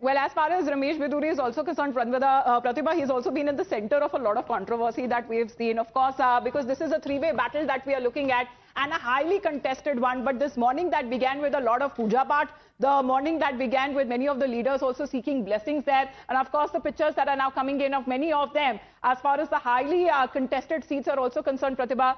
Well, as far as Ramesh Biduri is also concerned, Pratibha, he's also been in the center of a lot of controversy that we've seen. Of course, because this is a three-way battle that we are looking at and a highly contested one. But this morning that began with a lot of puja part, the morning that began with many of the leaders also seeking blessings there. And of course, the pictures that are now coming in of many of them, as far as the highly contested seats are also concerned, Pratibha,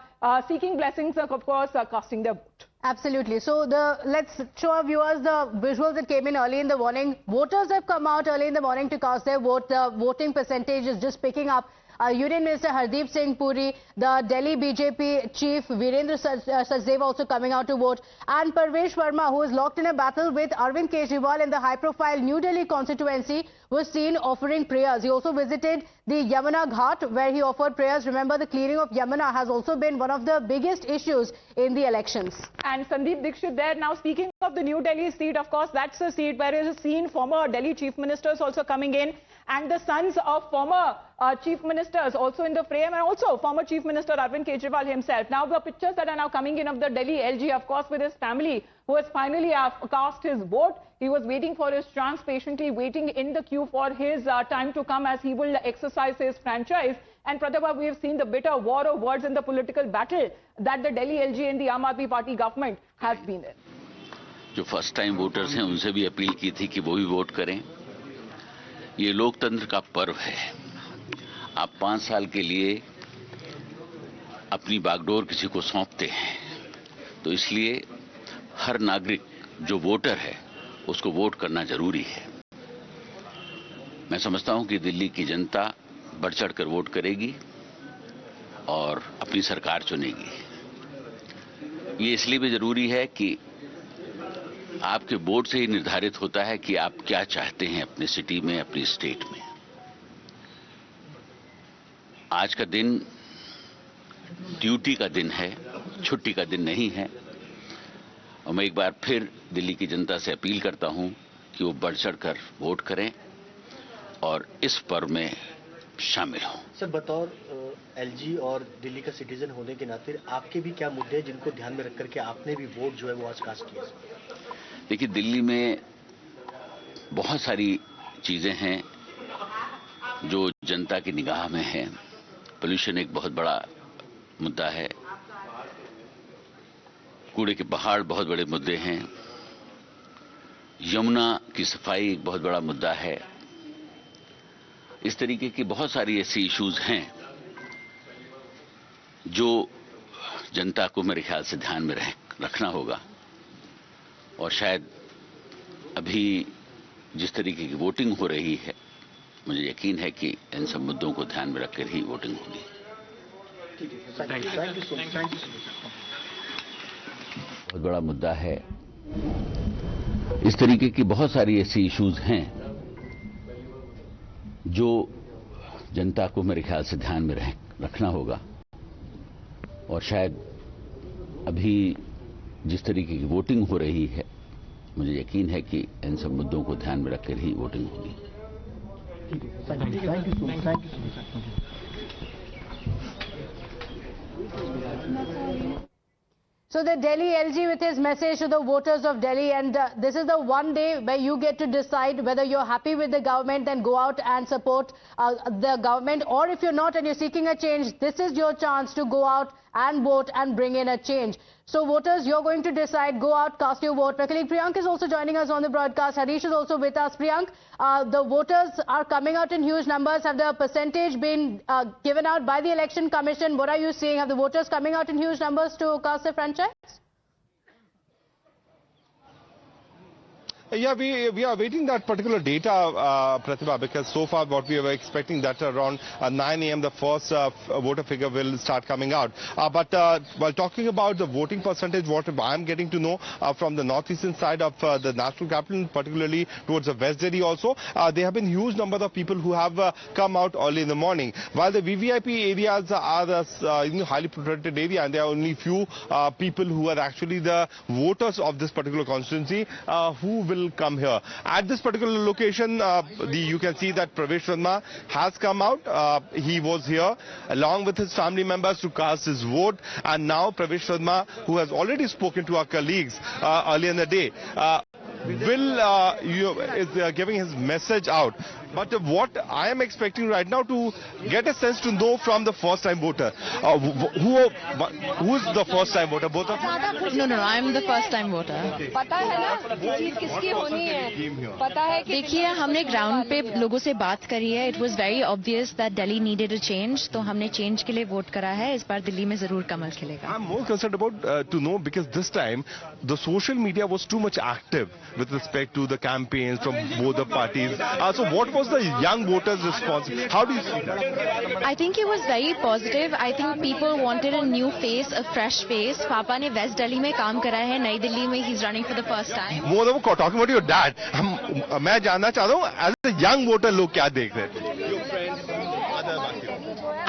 seeking blessings, of course, casting their vote. Absolutely. So let's show our viewers the visuals that came in early in the morning. Voters have come out early in the morning to cast their vote. The voting percentage is just picking up. Union Minister Hardeep Singh Puri, the Delhi BJP chief Virendra Sachdev also coming out to vote, and Parvesh Verma, who is locked in a battle with Arvind Kejriwal in the high-profile New Delhi constituency, was seen offering prayers. He also visited the Yamuna Ghat, where he offered prayers. Remember, the clearing of Yamuna has also been one of the biggest issues in the elections. And Sandeep Dixit there. Now, speaking of the New Delhi seat, of course, that's a seat where is seen former Delhi chief ministers also coming in, and the sons of former chief ministers also in the frame, and also former chief minister Arvind Kejriwal himself. Now, the pictures that are now coming in of the Delhi LG, of course, with his family, who has finally cast his vote. He was waiting for his chance, patiently waiting in the queue for his time to come as he will exercise his franchise. And Pratibha, we have seen the bitter war of words in the political battle that the Delhi LG and the Aam Aadmi Party government has been in. जो first time voters हैं उनसे भी appeal की थी कि वो भी vote करें. ये लोकतंत्र का पर्व है. आप 5 साल के लिए अपनी बागडोर किसी को सौंपते हैं, तो इसलिए हर नागरिक जो वोटर है उसको वोट करना जरूरी है. मैं समझता हूं कि दिल्ली की जनता बढ़ चढ़कर वोट करेगी और अपनी सरकार चुनेगी. ये इसलिए भी जरूरी है कि आपके वोट से ही निर्धारित होता है कि आप क्या चाहते हैं अपने सिटी में, अपनी स्टेट में. आज का दिन ड्यूटी का दिन है, छुट्टी का दिन नहीं है. और मैं एक बार फिर दिल्ली की जनता से अपील करता हूं कि वो बढ़ चढ़कर वोट करें और इस पर्व में शामिल हों. सर, बतौर एलजी और दिल्ली का सिटीजन होने के नाते आपके भी क्या मुद्दे हैं जिनको ध्यान में रख करके आपने भी वोट जो है वो आज कास्ट किया? देखिए, दिल्ली में बहुत सारी चीजें हैं जो जनता की निगाह में है. पोल्यूशन एक बहुत बड़ा मुद्दा है. कूड़े के पहाड़ बहुत बड़े मुद्दे हैं. यमुना की सफाई एक बहुत बड़ा मुद्दा है. इस तरीके की बहुत सारी ऐसी इश्यूज हैं जो जनता को मेरे ख्याल से ध्यान में रखना होगा. और शायद अभी जिस तरीके की वोटिंग हो रही है, मुझे यकीन है कि इन सब मुद्दों को ध्यान में रखकर ही वोटिंग होगी. बहुत बड़ा मुद्दा है. इस तरीके की बहुत सारी ऐसी इश्यूज हैं जो जनता को मेरे ख्याल से ध्यान में रखना होगा. और शायद अभी जिस तरीके की वोटिंग हो रही है, मुझे यकीन है कि इन सब मुद्दों को ध्यान में रखकर ही वोटिंग होगी. So the Delhi LG with his message to the voters of Delhi, and this is the one day where you get to decide whether you're happy with the government, then go out and support the government, or if you're not and you're seeking a change, this is your chance to go out and vote and bring in a change. So voters, you're going to decide, go out, cast your vote. My colleague Priyank is also joining us on the broadcast. Harish is also with us. Priyank, the voters are coming out in huge numbers. Have the percentage been given out by the Election Commission? What are you seeing? Have the voters coming out in huge numbers to cast their franchise? Yeah, we are waiting that particular data, Pratibha, because so far what we were expecting that around 9 a.m. the first voter figure will start coming out. But while talking about the voting percentage, what I am getting to know from the northeastern side of the national capital, particularly towards the West Delhi also, there have been huge number of people who have come out early in the morning. While the VVIP areas are the highly protected area, and there are only few people who are actually the voters of this particular constituency who will come here. At this particular location, you can see that Parvesh Verma has come out. He was here along with his family members to cast his vote, and now Parvesh Verma, who has already spoken to our colleagues earlier in the day, is giving his message out. But what I am expecting right now to get a sense to know from the first-time voter, who is the first-time voter? Both of you? No, I'm the first time voter. पता है ना जीत किसकी होनी है पता है कि देखिए हमने ग्राउंड पे लोगों से बात करी है. It was very obvious that Delhi needed a change, तो हमने चेंज के लिए वोट करा है. इस बार दिल्ली में जरूर कमल खिलेगा. I'm more concerned about to know because this time the social media was too much active with respect to the campaigns from both the parties. So what was the young voters' response? How do you see that? I think it was very positive. I think people wanted a new face, a fresh face. पापा ने waste Delhi में काम करा है, नई दिल्ली में he's running for the first time. More than talking about your dad, मैं जानना चाहता हूँ as a young voter लोग क्या देख रहे थे?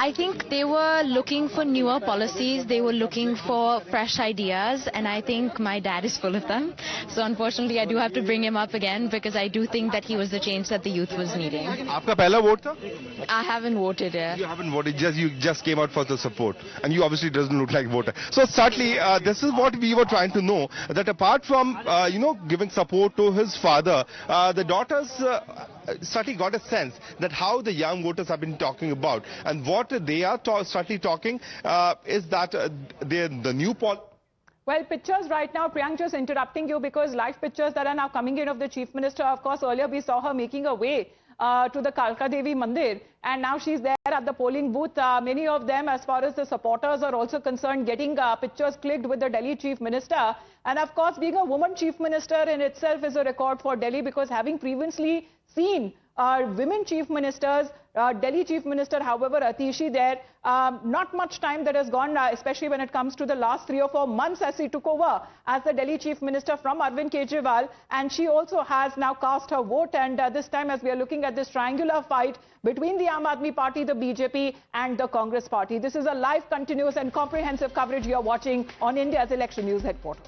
I think they were looking for newer policies. They were looking for fresh ideas, and I think my dad is full of them. So unfortunately, I do have to bring him up again because I do think that he was the change that the youth was needing. आपका पहला vote था? I haven't voted yet. You haven't voted, you just came out for the support, and you obviously doesn't look like a voter. So certainly, this is what we were trying to know, that apart from giving support to his father, the daughters certainly got a sense that how the young voters have been talking about, and what they are certainly talking is that the new Well, pictures right now, Priyank, just interrupting you because live pictures that are now coming in of the Chief Minister. Of course, earlier we saw her making her way to the Kalka Devi Mandir, and now she's there at the polling booth. Many of them, as far as the supporters are also concerned, getting pictures clicked with the Delhi Chief Minister. And of course, being a woman Chief Minister in itself is a record for Delhi, because having previously seen women Chief Ministers, Delhi Chief Minister, however, Atishi there, not much time that has gone, especially when it comes to the last 3 or 4 months as he took over as the Delhi Chief Minister from Arvind Kejriwal, and she also has now cast her vote. And this time, as we are looking at this triangular fight between the Aam Aadmi Party, the BJP and the Congress Party. This is a live, continuous and comprehensive coverage you are watching on India's Election News Headquarters.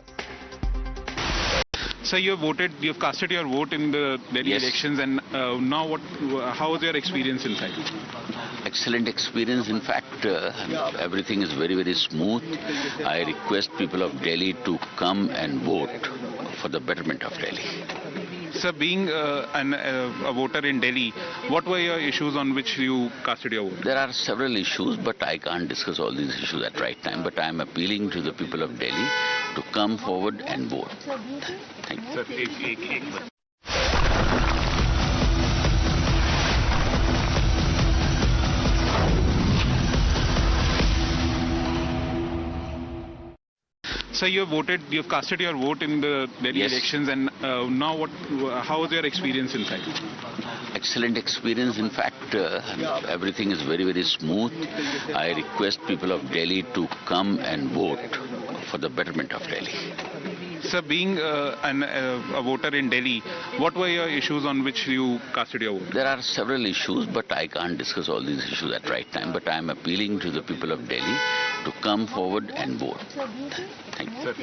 So you have casted your vote in the Delhi elections, and now how was your experience inside? Excellent experience. In fact, everything is very, very smooth. I request people of Delhi to come and vote for the betterment of Delhi. Sir, being a voter in Delhi, what were your issues on which you casted your vote? There are several issues, but I can't discuss all these issues at right time. But I am appealing to the people of Delhi to come forward and vote. Thank you. Sir, So you have casted your vote in the Delhi elections, and now how was your experience inside? Excellent experience. In fact, everything is very, very smooth. I request people of Delhi to come and vote for the betterment of Delhi. Sir, being a voter in Delhi, what were your issues on which you casted your vote? There are several issues, but I can't discuss all these issues at right time. But I am appealing to the people of Delhi to come forward and vote. Thank you. Sir,